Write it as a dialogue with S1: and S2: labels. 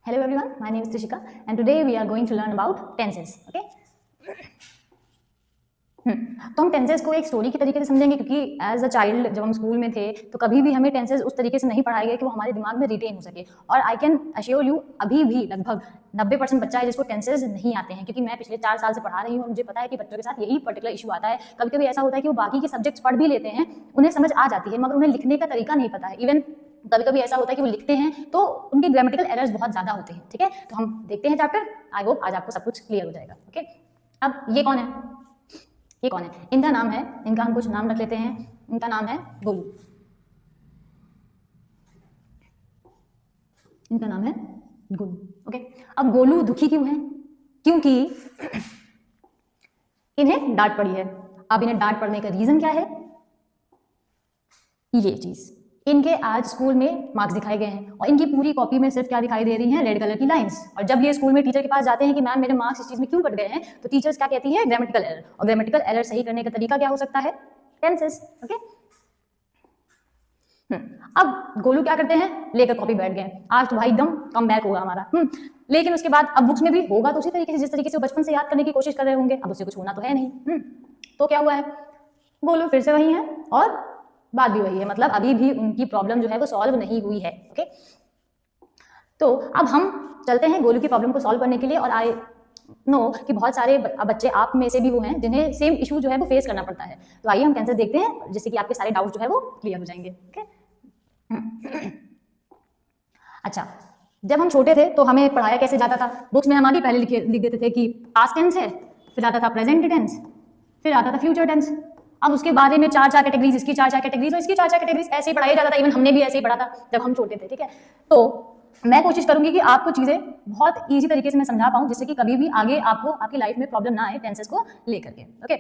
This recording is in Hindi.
S1: Hello everyone, my name is Trishika and today we are going to learn about tenses. Okay? तो हम टेंसेस को एक स्टोरी की तरीके से समझेंगे क्योंकि एज अ चाइल्ड जब हम स्कूल में थे तो कभी भी हमें टेंसेस उस तरीके से नहीं पढ़ाए गए कि वो हमारे दिमाग में रिटेन हो सके। और आई कैन अश्योर यू अभी भी लगभग 90% बच्चा है जिसको टेंसेस नहीं आते हैं, क्योंकि मैं पिछले 4 साल से पढ़ा रही हूँ और मुझे पता है कि बच्चों के साथ यही पर्टिकुलर इशू आता है। कभी कभी ऐसा होता है कि वो बाकी के सब्जेक्ट्स पढ़ भी लेते हैं, उन्हें समझ आ जाती है, मगर उन्हें लिखने का तरीका नहीं पता है। इवन कभी कभी ऐसा होता है कि वो लिखते हैं तो उनके ग्रामेटिकल एरर्स बहुत ज्यादा होते हैं। ठीक है, तो हम देखते हैं चैप्टर। आई होप आज आपको सब कुछ क्लियर हो जाएगा। ओके, अब ये कौन है? ये कौन है? इनका नाम है, इनका हम कुछ नाम रख लेते हैं। इनका नाम है गोलू। इनका नाम है गोलू। ओके, अब गोलू दुखी क्यों है? क्योंकि इन्हें डांट पड़ी है। अब इन्हें डांट पड़ने का रीजन क्या है? ये चीज, इनके आज स्कूल में मार्क्स दिखाए गए हैं और इनकी पूरी कॉपी में सिर्फ क्या दिखाई दे रही हैं? रेड कलर की लाइंस। और जब ये स्कूल में टीचर के पास जाते हैं कि मैम मेरे मार्क्स इस चीज में क्यों कट गए हैं, तो टीचर्स क्या कहती है? Grammatical error. और ग्रामेटिकल एरर सही करने का तरीका क्या हो सकता है? टेंसेस। ओके, अब गोलू क्या करते हैं? लेकर कॉपी बैठ गए, आज तो भाई एकदम कम बैक होगा हमारा। लेकिन उसके बाद अब बुक्स में भी होगा तो उसी तरीके से जिस तरीके से वो बचपन से याद करने की कोशिश कर रहे होंगे। अब उससे कुछ होना तो है नहीं। तो क्या हुआ है? गोलू फिर से वही है और बात भी वही है, मतलब अभी भी उनकी प्रॉब्लम जो है वो सॉल्व नहीं हुई है। ओके, तो अब हम चलते हैं गोलू की प्रॉब्लम को सॉल्व करने के लिए। और आई नो कि बहुत सारे बच्चे आप में से भी वो हैं जिन्हें सेम इशू जो है वो फेस करना पड़ता है। तो आइए हम टेंसेस देखते हैं जिससे कि आपके सारे डाउट जो है वो क्लियर हो जाएंगे। ओके, अच्छा, जब हम छोटे थे तो हमें पढ़ाया कैसे जाता था? बुक्स में हमारी पहले लिख देते थे कि पास्ट टेंस है, फिर आता था प्रेजेंट टेंस, फिर आता था फ्यूचर टेंस। अब उसके बारे में 4 कैटेगरीज, इसकी 4 कैटेगरीज और इसकी 4 कैटेगरीज, ऐसे ही पढ़ाया जाता था। इवन हमने भी ऐसे ही पढ़ा था जब हम छोटे थे। ठीक है, तो मैं कोशिश करूंगी कि आपको चीजें बहुत ईजी तरीके से मैं समझा पाऊं जिससे कि कभी भी आगे आपको आपकी लाइफ में प्रॉब्लम ना आए टेंसेस को लेकर के। ओके,